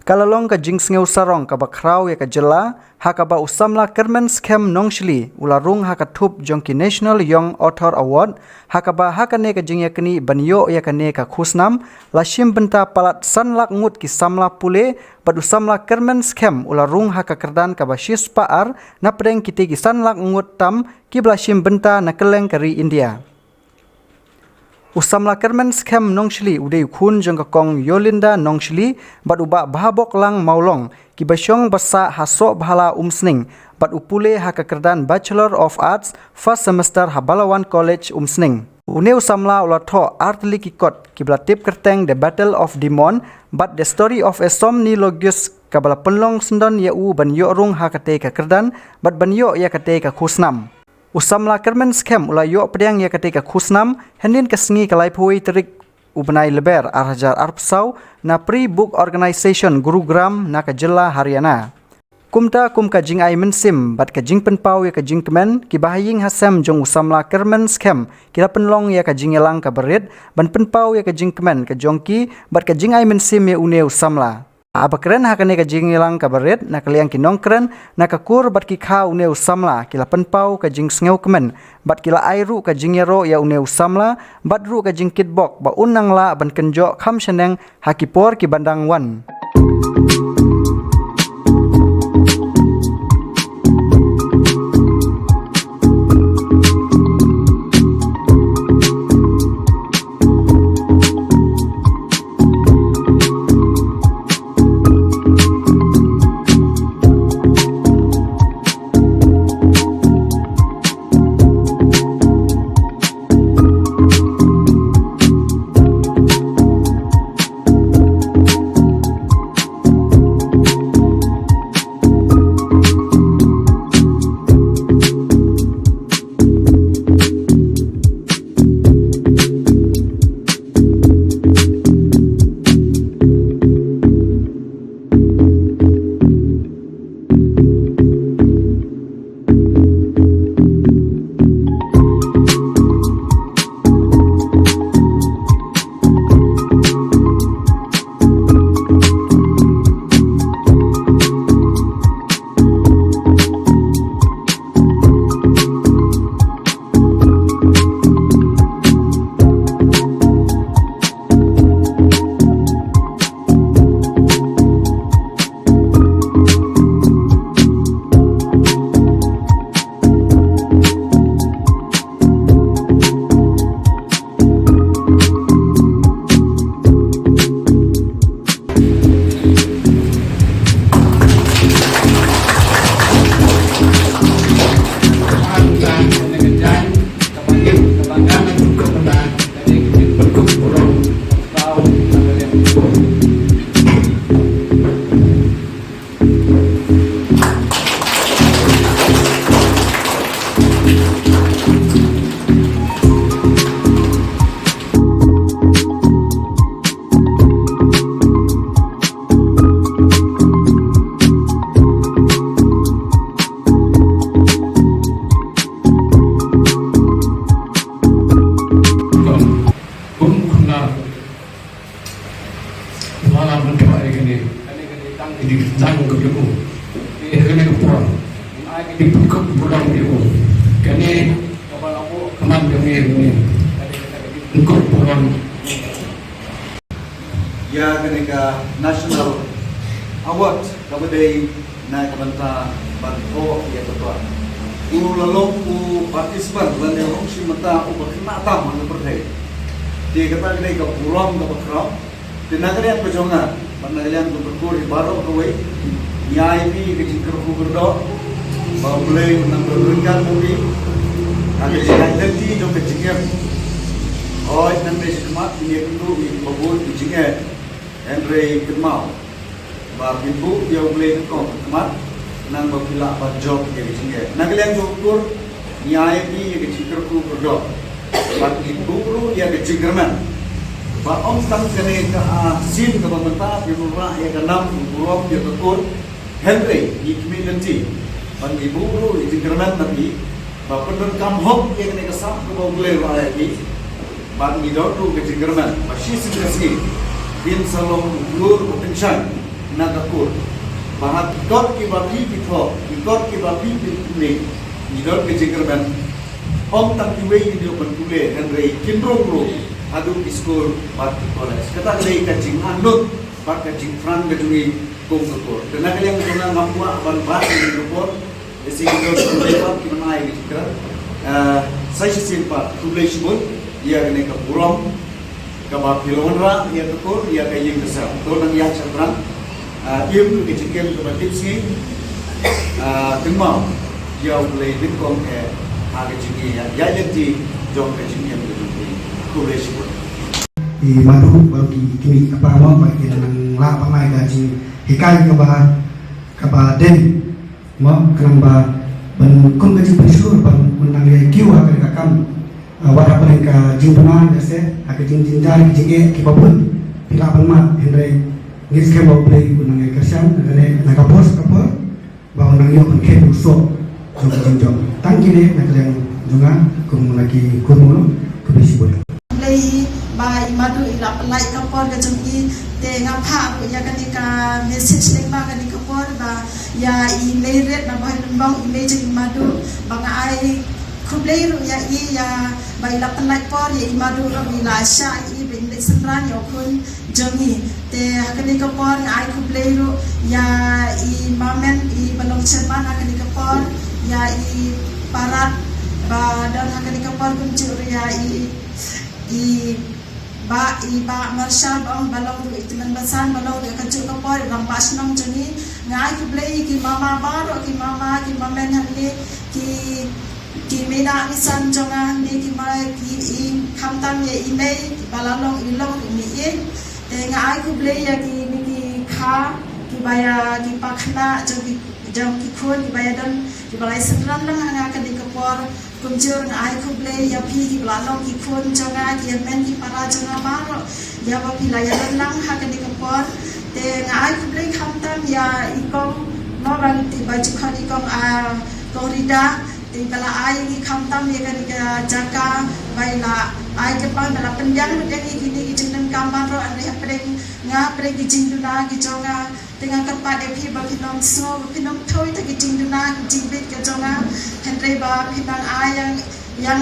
Kalalong ka jings ngeu sarong ka bakraw ya ka jela hakaba usamla kermen scam nongshli ularung hakathup jongki National Young Author Award hakaba hakane ka jingya kini banyo ya kane ka khusnam lashim benta palat sanlak ngut ki samla pule bad usamla kermen scam ularung hakakerdan ka bashis paar na preng kiti ki sanlak ngut tam ki blashim benta na keleng kari India. Usamla kermen scam nongshli udai khun jong kong Yolinda nongshli bad uba bahabok lang maulong ki basyong basa hasok bhala umsning bad upule hakakerdan Bachelor of Arts first semester Habalawan College umsning. Une usamla ulatho artli kikot ki blatip kerteng The Battle of Demon but the story of a somnilogus kabala penlong sendon yau banyo rung hakate ka kerdan bad banyo ya kate ka khusnam. Usamla kermen scam ulayo pedang ya ketika khusnam hendin kesengi kalai pui terik ubenai leber arhajar arpsau na pre-book organization Gurugram na kajela Haryana. Kumta kum ka jing ai mensim bat ka jing penpau ya ka jing kemen ki bahaying hasam jong usamla kermen scam kila penlong ya ka jing elang ka berit ban penpau ya ka jing kemen ka jongki bat ka jing ai mensim ya une usamla. Abakren hakane ka jing ilang ka baret na kaliang kinongkren na kakur bat ki kha une usamla kila penpau ka jing sngew kemen bat kila airu ka jing yaro ya une usamla bat ru ka jing kitbok ba unang la ban kenjo kham sheneng hakipor ki bandang wan. Ya ketika National Award kabadai na kabanta banko ya ketua. U lalong u partisipan lan yang si mata u bakna ta man berdai. Dia kata kedai ka puram ka bakrau. Di nagarian pejongan, panagalian tu berkur baru kawai. Nyai ni ke cikar ku berdo. Bawa mulai menang berberikan mungkin. Ada yang lagi jom ke cikar. Oh, nanti sekemat ini dulu di babul di cikar. Andre Kemau, bab ibu dia boleh kau kemat, nang babila bab job dia disini. Nagalian jokur, nyai ni yang kecikirku berdoa. Bab ibu ru dia kecikirman. Bab om tam kene ke sin ke pemerintah pemurah yang kenam buruk dia kekur. Henry di community. Bab ibu ru kecikirman tapi bab pendon kamhok yang kene kesam ke bab boleh lagi. Bab idor ru kecikirman. Masih sendiri. Din salong ulur potensial nagakul. Bahat ikot ki babi pitho, ikot ki babi pitune, idot ke jengkerban. Om tang iwe ini dia bentule Henry Kindrong Group adu school bat college. Kata lei kajing anut bat kajing Fran kajungi kong kepor. Kena kalian kena mampu ban bat ini kepor. Isi kita lepas kita naik kita. Saya simpan tulai sebut ia kena kepuram kebab pilonra ia kepor ia kaya kesal. Tuh nang yang cerdas. Ia tu kejengkel kebab tipsi. Tengmau ia boleh dikong agak jengki ya jadi jom kejengki yang boleh tulai sebut. Di madu bagi kini apa mau bagi nang la pamai gaji hikai kaba den mo kenamba ben kun gaji besur ban unang ye kiwa ka kam wara paling ka jimpana jase aka jinjari jige ki babun pila banma hendrai ngis ke mau play unang ye kersan ngane nakapos kapor ba unang yo kun ke so jom tangkine naklen junga kum lagi kumu kubisi boy ba imadu ila pelai kapor ke jengki te ngapa ya kanika message lengba kanika kapor ba ya email na ba lembang image imadu banga ai kubleiru ya ba ila pelai por ya imadu ro ila sha ben le sandran yo kun jengki te kanika kapor ai kubleiru ya mamen balong cerman kanika kapor ya parat ba dan kanika kapor kun jur ya ba marshal ba balong itu basan balong dia kacau kapor rampas nong jeni ngai ki blei ki mama baro ki mama men hanne ki mena misan jonga ni ki mai ki khamtam ye imei balalong ilong ni ye te ngai ki blei ya ki ni ki kha ki baya ki pakhna jam ki khon ki baya dan ki balai sedran lang hanga ka di kapor kumjur ngai kuble ya pi ki blalong ki khon janga ki men ki para janga baro ya ba pi la ya lang ha ka di kapor te ngai kuble khamtam ya ikong no ran ti ba ju khan ikong korida te bala ai ki khamtam ya ka jaka baila ai ke pa bala penjang penjang ki ni ki jeng kamar ro ane apreng nga pre ki jing duna ki jonga tengah tempat epi bagi nom so pinong toy tak jing duna jing bit ke jonga henry ba pinang ayang yang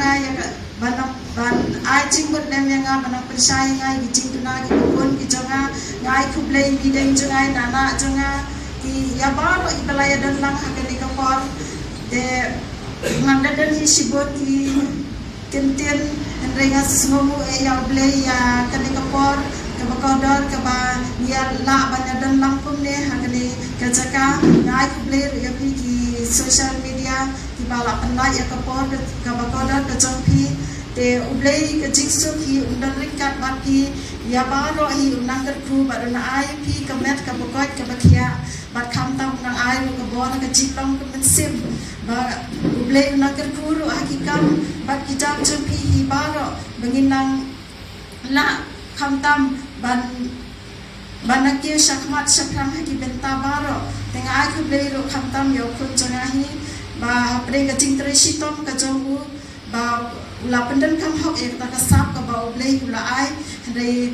banang ban ai jing bot nem yang banang persai ngai jing duna ki pun ki jonga ngai kublei ni deng jonga nana jonga ki ya ba ibelaya dan lang hakani kapor de nganda dan hisibot ki kenten henry ngas ngomu ya blei ya kani kapor kabakodor kaba ya la banya dan lampung ne hakani kajaka ngai kubler ya pi ki social media ki bala panla ya kapor kabakodor kajongpi te ublei ka jiksu ki undang ringkat bati ya baro hi unang kerku barana ai pi kamet kabakot kabakia bat khamtam nang ai ka bon ka jiklong ka mensim ba ublei unang kerku ru hakikam bat kijam jongpi hi baro benginang la khamtam banakir syakmat syakram hagi benta baro tengah aku beli ro khamtam yo kun jangahi ba hapre ka jing tresi tom ka jongu ba ula pendan kam hok ek ta ka sap ka ba beli ula ai dei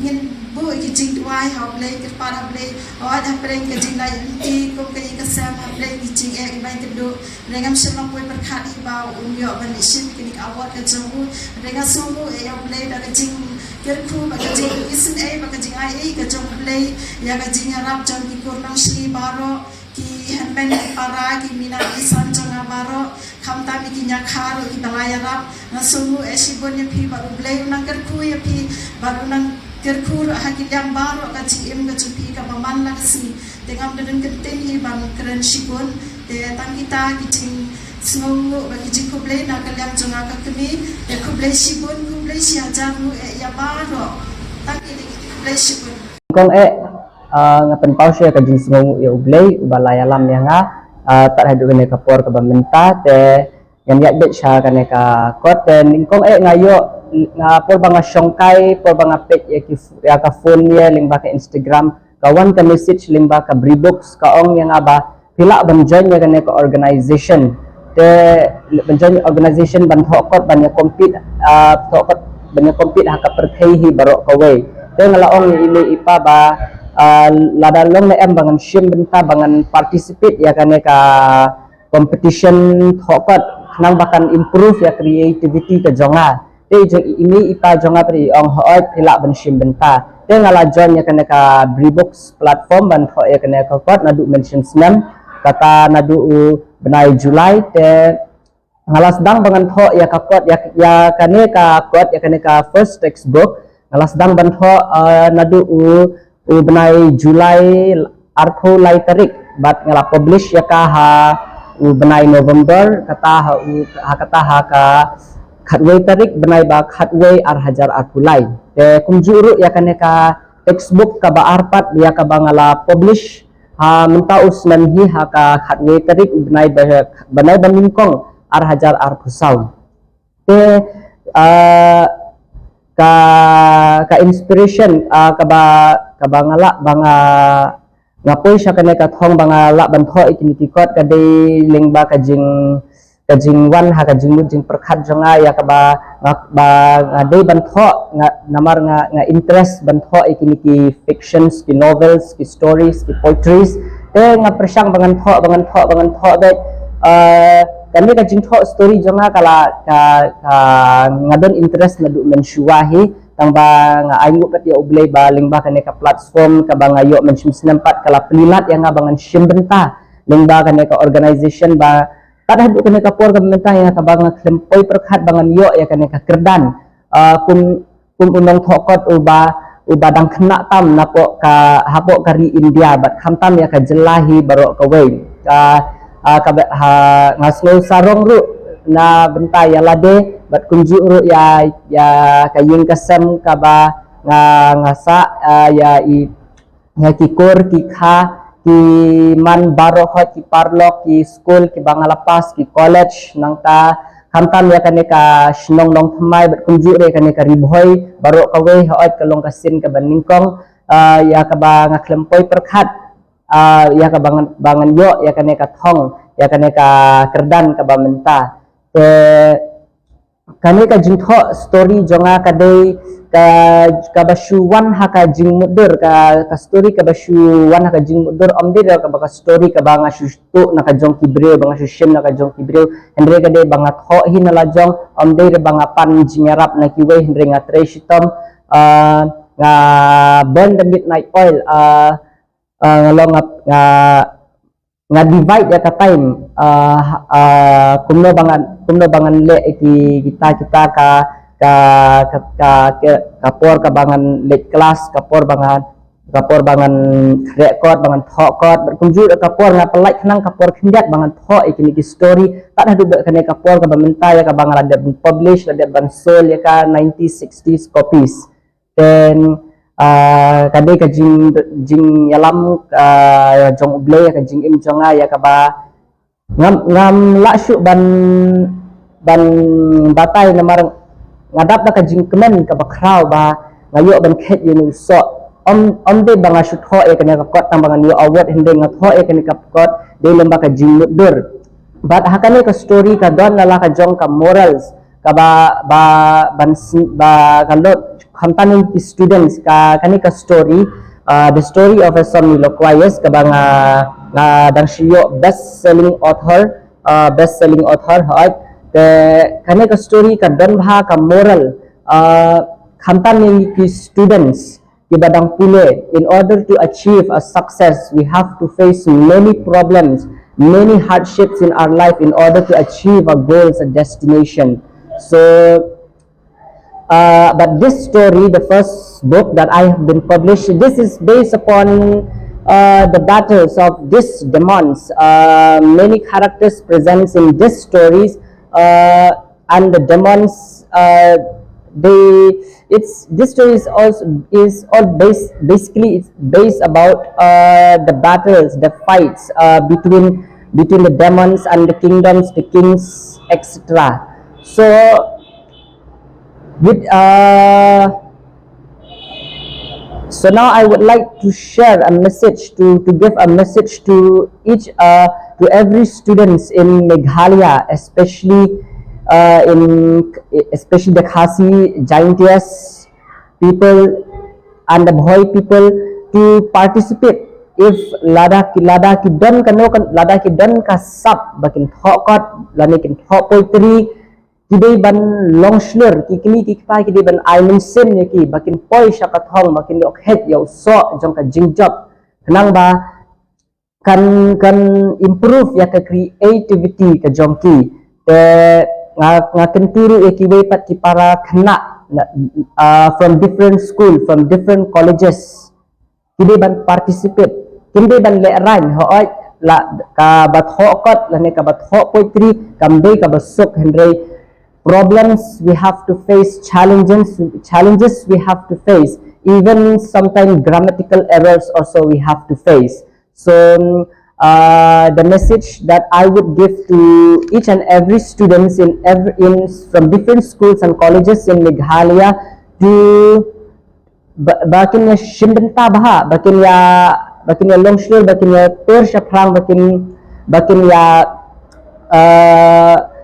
ngin bu ki jing tuai ha beli ke para beli awat hapre ka jing lai ti ko ka ka sam hapre ki jing ek bai ke do rengam syakram poi perkhat ba unyo ban isin ki awat ka jongu renga songu e yo beli da ka jing kerku baka jing isin baka jing ai ka jong play ya ka jing arab jong ki kurnang shri baro ki hanben para ki mina isan jong baro khamta mi ki nyakhar ki balaya rap na sungu esibon ya pi baru play nang kerku ya pi baru nang kerku ha ki yang baro ka jing ka pi ka paman la si tengam den kenten hi ban keren sibon te tang kita ki jing sungu bagi jing kublai na kalyang jonga ka kami e kublai sibon kublai si ajaru ya baro tak ini kublai sibon kong ngapen pause ka jing sungu ya ublai ubalaya lam yang tak hadu kene kapor ka bamenta te yang ya bet sha kene ka koten kong ngayo ngapor banga syongkai por banga page ya ka phone ya limba ka Instagram kawan ka message limba ka bribox ka ong yang aba pila ban join ya kene ka organization te benjoin organization ban thokot ban compete thokot ban compete ha ka perkhei hi barok kawai te ngalaong ile ipa ba lada long na em bangan shim benta bangan participate ya kan ka competition thokot nang bakan improve ya creativity ka jonga te jong ini ipa jonga pri ong hoot hilak ban shim benta te ngala join ya kan ka Bribooks platform ban tho ya kan ka kot nadu mention snam kata nadu benai Julai te ngalas dang bangan tho ya ka kot ya kan ka kot ya kan ka first textbook ngalas dang ban tho nadu benai Julai artho lai tarik bat ngala publish ya ka ha benai November kata ha ka khatway tarik benai ba khatway ar hajar artulai te kumjuru ya kan ka textbook ka ba arpat ya ka bangala publish ha menta usman hi ha ka khatway tarik benai baningkong ar hajar artusau te ka inspiration ka bangala banga ngapoy siya kanay kathong bangala bantho ikinitikot kadai lingba kajing wan ha kajing mujing perkhat jonga ya ka ba ngadai bantho namar nga interest bantho ikiniki fictions ki novels ki stories ki poetries te nga persyang bangantho that kami kajing tho story jonga kala ngadon interest na du mensyuahi tang ba nga ayu kat ya ublay baling ba kanay ka platform ka ba ngayo mensyum sinampat kala pelilat yang nga bangan simbenta ling ba kanay ka organization ba tadah du kanay ka por benta yang ka ba nga klempoy perkhat bangan yo ya kanay ka kerdan kum unong thokot uba dang kena tam napo ka hapo kari India bat khamtam ya ka jelahi barok ka way ngaslo sarong ru na benta ya lade bat kunju ru ya kaying kasem ka ba ngasa ya kikur ki kha ki man baro hot ki parlok ki school ki bangalapas ki college nang ta kamtam ya kane ka shnong long thamai bat kunju re kane ka ribhoy baro kawe hoot kalong kasin ka baningkong ya ka ba ngaklempoi perkhat ya ka bangan yo ya kane ka thong ya kane ka kerdan ka ba menta te kane ka jingtho story jonga kadai ka bashuwan ha ka jingmudur ka story ka bashuwan ha ka jingmudur omde ka ba story ka banga shustu na ka jong kibreu banga shushim na ka jong kibreu hendre ka de banga tho hin la jong omde banga pan jingarap na kiwe hendre nga treshitom nga burn the midnight oil ngalong nga divide ya ka time kumno bangan le kita kapor ka bangan late class kapor bangan record bangan thokot berkunjur kapor nga pelai kenang kapor kindat bangan tho ikini story tak dah dubek kene kapor ka bamenta ya ka bangan ada publish ada ban sold ya ka 90-60 copies then kadai ka jing yalam jong ublay ka jing im jonga ya ka ba ngam la syu ban batay na marang ngadap na ka jing kemen ka bakraw ba ngayo ban khet yun so de banga syu tho e kana ka kot tang bangan yo award hindi nga tho e kana ka kot de lamba ka jing mudur but hakane ka story ka don la ka jong ka morals ka ba kalot khamtanin students ka kani ka story the story of a Soliloquies ka ba nga dang siyo best selling author hot the kani ka story ka don bha ka moral khamtanin ki students ki badang pule in order to achieve a success we have to face many problems many hardships in our life in order to achieve our goals and destination so but this story, the first book that I have been published, this is based upon the battles of these demons. Many characters presents in these stories, and the demons. This story is all basically it's based about the battles, the fights between the demons and the kingdoms, the kings, etc. So. So now I would like to share a message to give a message to to every students in Meghalaya, especially the Khasi Jaintias people and the Bhoi people to participate. If lada ki don kano kan lada ki don ka sap bakin thokot lani kin thok poetry kidai ban longslur ki kini ki pa kidai ban island sim ne ki bakin poi syakat hong bakin yok het yau so jong ka jingjob kenang ba kan improve ya ka creativity ka jong ki te ngaken turu e ki wei pat ki para kena from different school, from different colleges kidai ban participate kidai ban le ran hooi la ka bat hokot la ne ka bat hok poetry kambe ka basuk hendrei problems we have to face, challenges we have to face, even sometimes grammatical errors also we have to face. So the message that I would give to each and every students from different schools and colleges in Meghalaya to bakin ya shimbenta baha bakin ya longshore bakin ya tur syaplang bakin ya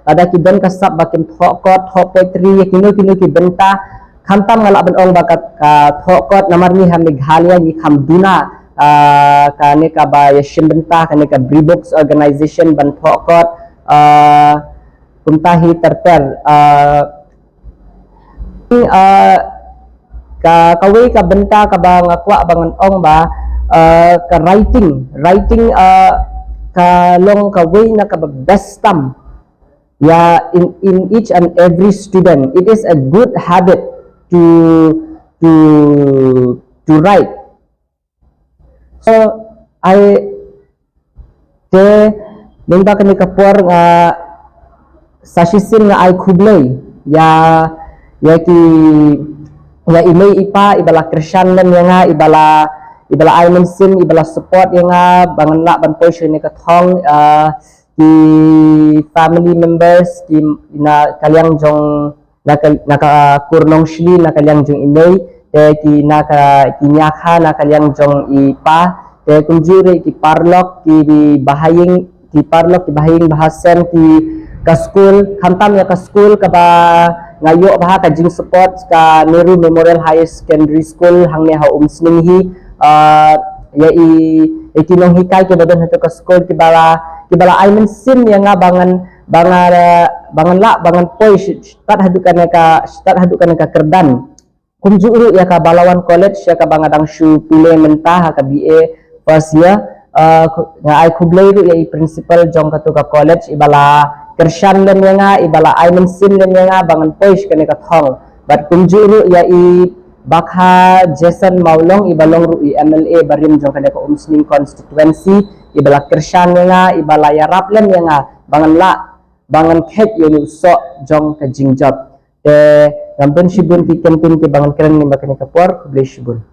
ada ki don kasap bakin thokot thok poetry kino ki benta khantam ngala ban ong bakat ka thokot namar ni ha Meghalaya ni khamduna kane ka ba ya shimbenta kane ka Brebox organization ban thokot kumtahi terter kawai ka benta ka ba ngakwa bangan ong ba ka writing ka long kawai na ka ba best tam ya in each and every student. It is a good habit to write. So ningba kani kapor nga sasisin nga ay kublay ya ki ya imay ipa ibala Christian man nga ibala ayman sim ibala support nga banganla ban portion ni kathong ki family members ki na kalyang jong naka kurnong shli na kalyang jong imay te ki naka kinyakha na kalyang jong ipa te kunjure ki parlok ki bahaying bahasan ki ka school khantam ya ka school ka ba ngayo bah ka jing support ka Nehru Memorial High Secondary School hangme ha umsning hi ya ikinong hikay ke badan hato ka school kibala ayman sim ya nga bangan poy start hadukan ka kerdan kumjuru ya ka Balawan College ya ka bangadang shu pile mentah ka BA first year nga ay kublay ru ya principal jong ka to ka college ibala Kershan dan nga ibala ayman sim dan nga bangan poish kani kathong but kumjuru ya bakha Jason Maulong ibalong ru MLA barim jong kani ka umsning constituency ibala Kershan nga ibala yaraplen nga bangan khet yun so jong ka jingjob te gampun shibun ti campaign ki bangan keren ni bakani kapor kublay shibun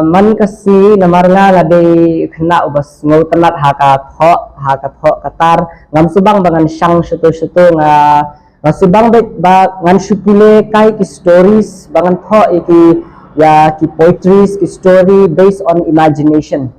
man kasi namar nga laday kena ubas ngaw tanat haka tho katar ngam subang bangan syang syuto nga subang ba ngan syupile kai ki stories bangan tho iki ya ki poetries ki story based on imagination